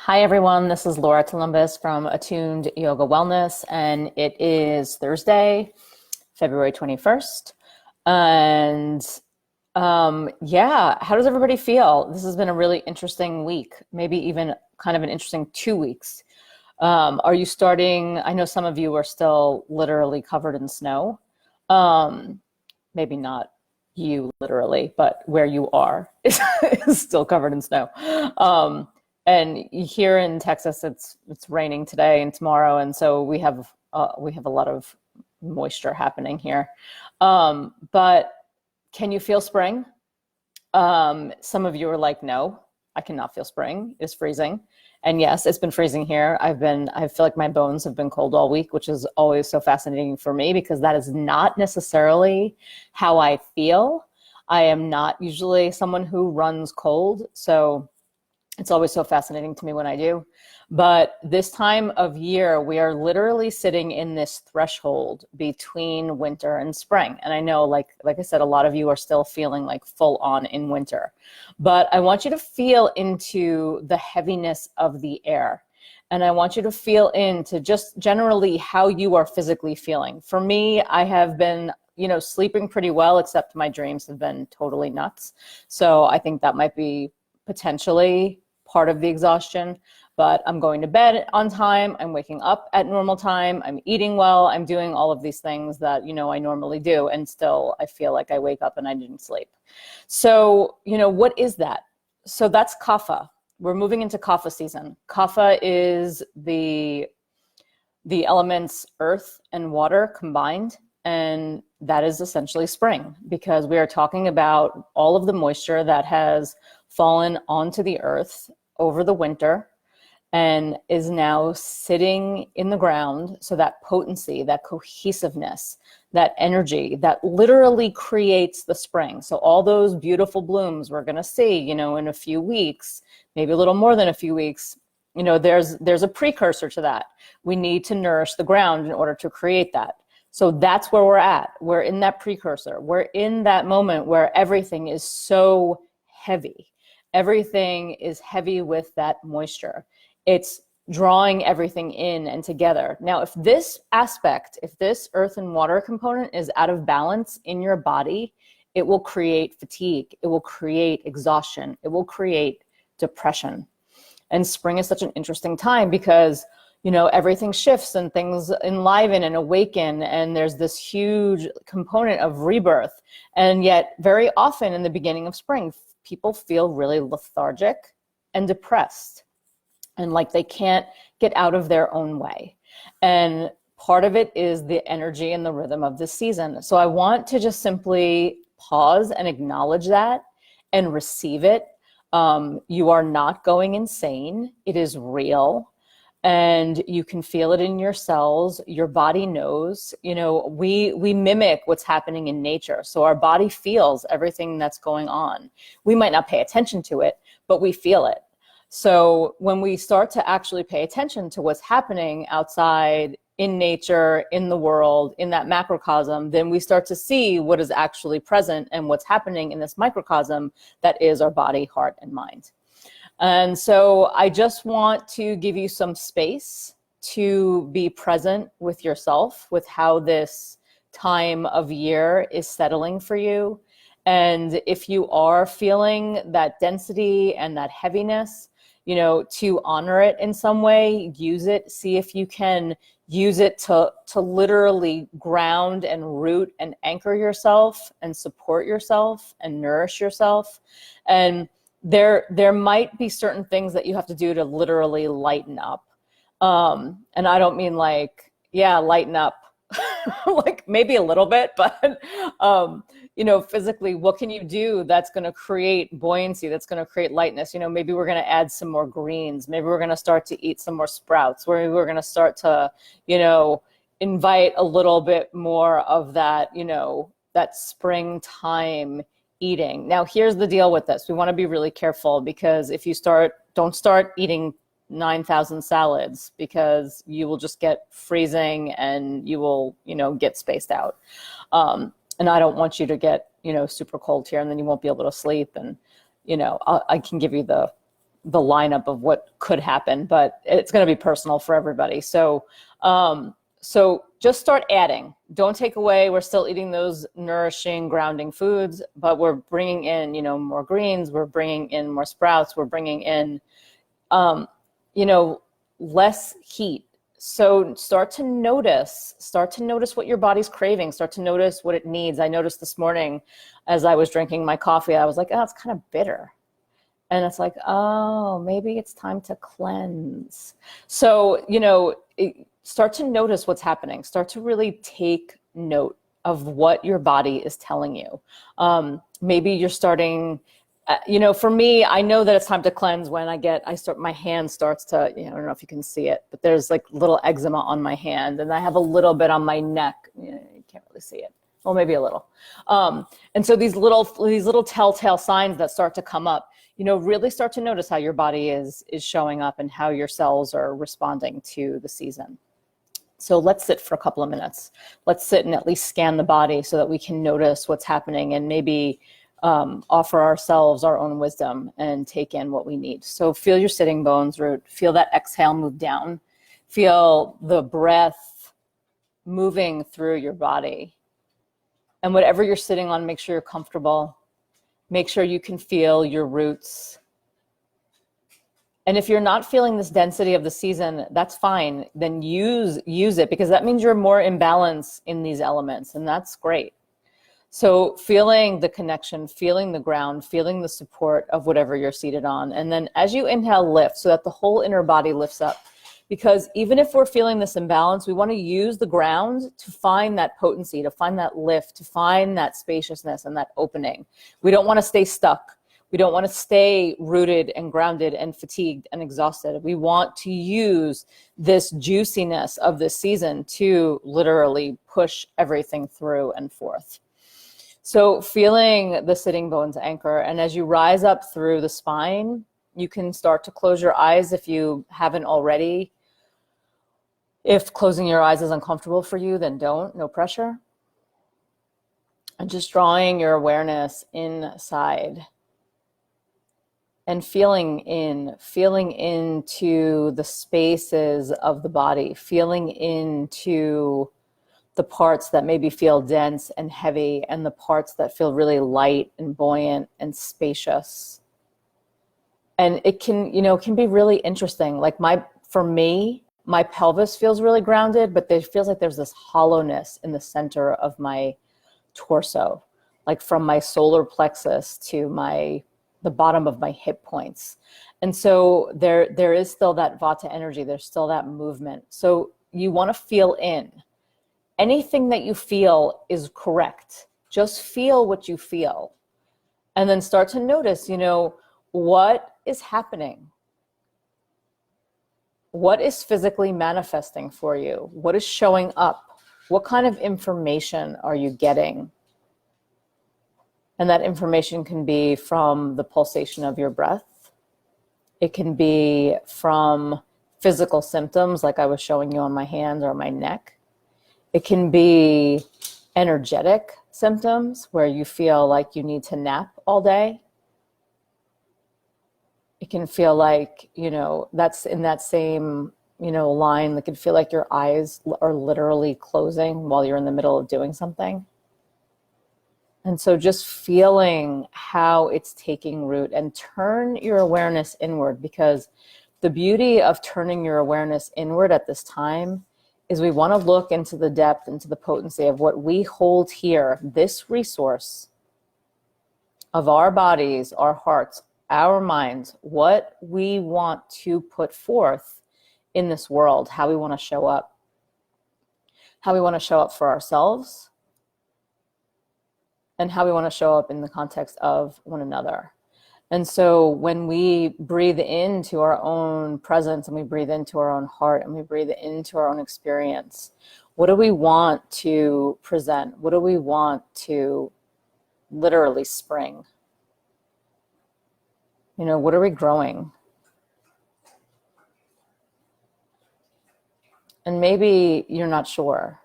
Hi, everyone. This is Laura Columbus from Attuned Yoga Wellness, and it is Thursday, February 21st. And yeah, how does everybody feel? This has been a really interesting week, maybe even kind of an interesting 2 weeks. Are you starting? I know some of you are still literally covered in snow. Um, Maybe not you literally, but where you are is still covered in snow. Um, and here in Texas, it's raining today and tomorrow, and so we have a lot of moisture happening here. But can you feel spring? Some of you are like, no, I cannot feel spring. It's freezing. And yes, it's been freezing here. I feel like my bones have been cold all week, which is always so fascinating for me because that is not necessarily how I feel. I am not usually someone who runs cold. So it's always so fascinating to me when I do. But this time of year, we are literally sitting in this threshold between winter and spring. And I know, like I said, a lot of you are still feeling like full on in winter. But I want you to feel into the heaviness of the air. And I want you to feel into just generally how you are physically feeling. For me, I have been sleeping pretty well, except my dreams have been totally nuts. So I think that might be potentially part of the exhaustion, but I'm going to bed on time. I'm waking up at normal time. I'm eating well. I'm doing all of these things that, I normally do. And still I feel like I wake up and I didn't sleep. So, what is that? So that's Kapha. We're moving into Kapha season. Kapha is the elements earth and water combined. And that is essentially spring because we are talking about all of the moisture that has fallen onto the earth over the winter and is now sitting in the ground. So that potency, that cohesiveness, that energy that literally creates the spring. So all those beautiful blooms we're going to see, in a few weeks, maybe a little more than a few weeks, there's a precursor to that. We need to nourish the ground in order to create that. So that's where we're at. We're in that precursor. We're in that moment where everything is so heavy. Everything is heavy with that moisture. It's drawing everything in and together. Now, if this earth and water component is out of balance in your body, it will create fatigue. It will create exhaustion. It will create depression. And spring is such an interesting time because everything shifts and things enliven and awaken, and there's this huge component of rebirth. And yet very often in the beginning of spring, people feel really lethargic and depressed and like they can't get out of their own way. And part of it is the energy and the rhythm of the season. So I want to just simply pause and acknowledge that and receive it. You are not going insane. It is real. And you can feel it in your cells. Your body knows, we mimic what's happening in nature. So our body feels everything that's going on. We might not pay attention to it, but we feel it. So when we start to actually pay attention to what's happening outside in nature, in the world, in that macrocosm, then we start to see what is actually present and what's happening in this microcosm that is our body, heart, and mind. And so I just want to give you some space to be present with yourself, with how this time of year is settling for you. And if you are feeling that density and that heaviness, to honor it in some way, use it, see if you can use it to literally ground and root and anchor yourself and support yourself and nourish yourself. And there might be certain things that you have to do to literally lighten up. And I don't mean lighten up, like maybe a little bit, but, physically, what can you do that's going to create buoyancy, that's going to create lightness? Maybe we're going to add some more greens. Maybe we're going to start to eat some more sprouts. Maybe we're going to start to, invite a little bit more of that, that springtime eating. Now, here's the deal with this. We want to be really careful because if you don't start eating 9,000 salads because you will just get freezing and you will, get spaced out. And I don't want you to get, super cold here and then you won't be able to sleep. And, I can give you the the lineup of what could happen, but it's going to be personal for everybody. So, so just start adding. Don't take away. We're still eating those nourishing, grounding foods, but we're bringing in, you know, more greens. We're bringing in more sprouts. We're bringing in, you know, less heat. So start to notice what your body's craving. Start to notice what it needs. I noticed this morning as I was drinking my coffee, I was like, oh, it's kind of bitter. And it's like, oh, maybe it's time to cleanse. So, you know, start to notice what's happening. Start to really take note of what your body is telling you. Maybe you're starting, you know, for me, I know that it's time to cleanse when my hand starts to, you know, I don't know if you can see it, but there's like little eczema on my hand, and I have a little bit on my neck. You can't really see it. Well, maybe a little. And so these little telltale signs that start to come up, you know, really start to notice how your body is showing up and how your cells are responding to the season. So let's sit for a couple of minutes. Let's sit and at least scan the body so that we can notice what's happening and maybe offer ourselves our own wisdom and take in what we need. So feel your sitting bones root. Feel that exhale move down. Feel the breath moving through your body. And whatever you're sitting on, make sure you're comfortable. Make sure you can feel your roots. And if you're not feeling this density of the season, that's fine. Then use it, because that means you're more in balance in these elements, and that's great. So feeling the connection, feeling the ground, feeling the support of whatever you're seated on. And then as you inhale, lift so that the whole inner body lifts up. Because even if we're feeling this imbalance, we want to use the ground to find that potency, to find that lift, to find that spaciousness and that opening. We don't want to stay stuck. We don't want to stay rooted and grounded and fatigued and exhausted. We want to use this juiciness of this season to literally push everything through and forth. So feeling the sitting bones anchor, and as you rise up through the spine, you can start to close your eyes if you haven't already. If closing your eyes is uncomfortable for you, then don't, no pressure. And just drawing your awareness inside and feeling into the spaces of the body, feeling into the parts that maybe feel dense and heavy and the parts that feel really light and buoyant and spacious. And it can, you know, can be really interesting. Like for me, my pelvis feels really grounded, but it feels like there's this hollowness in the center of my torso, like from my solar plexus to the bottom of my hip points. And so there is still that vata energy. There's still that movement. So you want to feel in. Anything that you feel is correct. Just feel what you feel. And then start to notice, you know, what is happening? What is physically manifesting for you? What is showing up? What kind of information are you getting? And that information can be from the pulsation of your breath. It can be from physical symptoms like I was showing you on my hands or my neck. It can be energetic symptoms where you feel like you need to nap all day. It can feel like, you know, that's in that same, you know, line. It can feel like your eyes are literally closing while you're in the middle of doing something. And so just feeling how it's taking root, and turn your awareness inward, because the beauty of turning your awareness inward at this time is we want to look into the depth, into the potency of what we hold here, this resource of our bodies, our hearts, our minds, what we want to put forth in this world, how we want to show up, how we want to show up for ourselves, and how we want to show up in the context of one another. And so when we breathe into our own presence, and we breathe into our own heart, and we breathe into our own experience, what do we want to present? What do we want to literally spring? You know, what are we growing? And maybe you're not sure.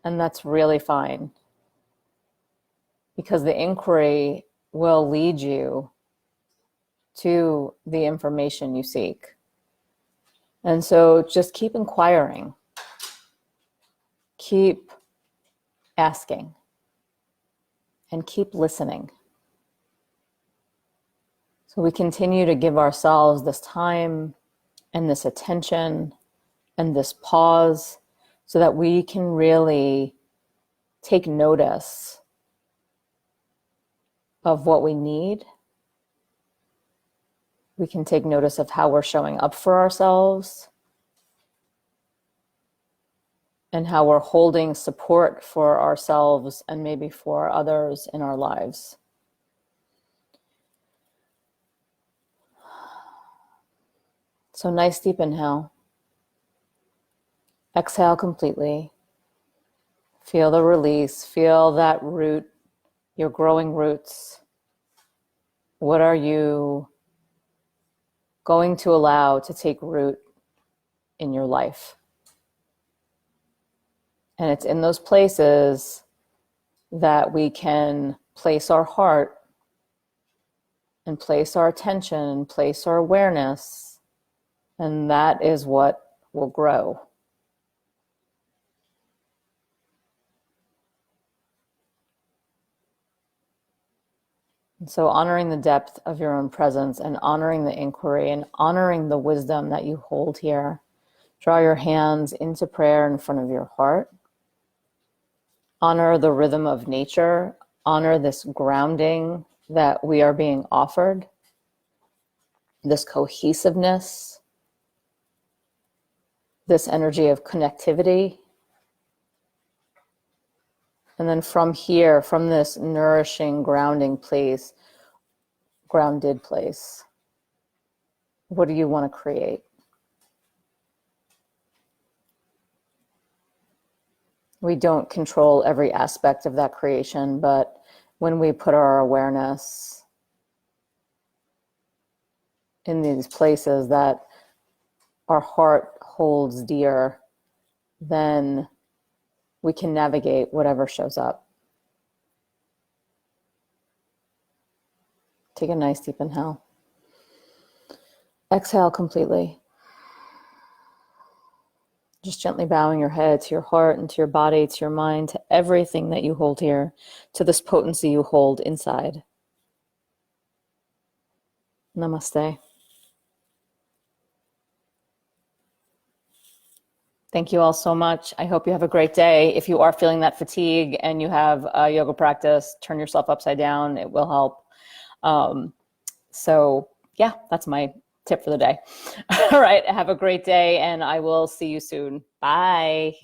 And that's really fine. Because the inquiry will lead you to the information you seek. And so just keep inquiring, keep asking, and keep listening. So we continue to give ourselves this time and this attention and this pause so that we can really take notice of what we need. We can take notice of how we're showing up for ourselves and how we're holding support for ourselves and maybe for others in our lives. So nice deep inhale. Exhale completely. Feel the release. Feel that root, your growing roots. What are you going to allow to take root in your life? And it's in those places that we can place our heart and place our attention, place our awareness, and that is what will grow. And so honoring the depth of your own presence and honoring the inquiry and honoring the wisdom that you hold here, draw your hands into prayer in front of your heart. Honor the rhythm of nature. Honor this grounding that we are being offered, this cohesiveness, this energy of connectivity. And then from here, from this nourishing, grounding place, grounded place, what do you want to create? We don't control every aspect of that creation, but when we put our awareness in these places that our heart holds dear, then we can navigate whatever shows up. Take a nice deep inhale. Exhale completely. Just gently bowing your head to your heart and to your body, to your mind, to everything that you hold here, to this potency you hold inside. Namaste. Thank you all so much. I hope you have a great day. If you are feeling that fatigue and you have a yoga practice, turn yourself upside down. It will help. So yeah, that's my tip for the day. All right. Have a great day and I will see you soon. Bye.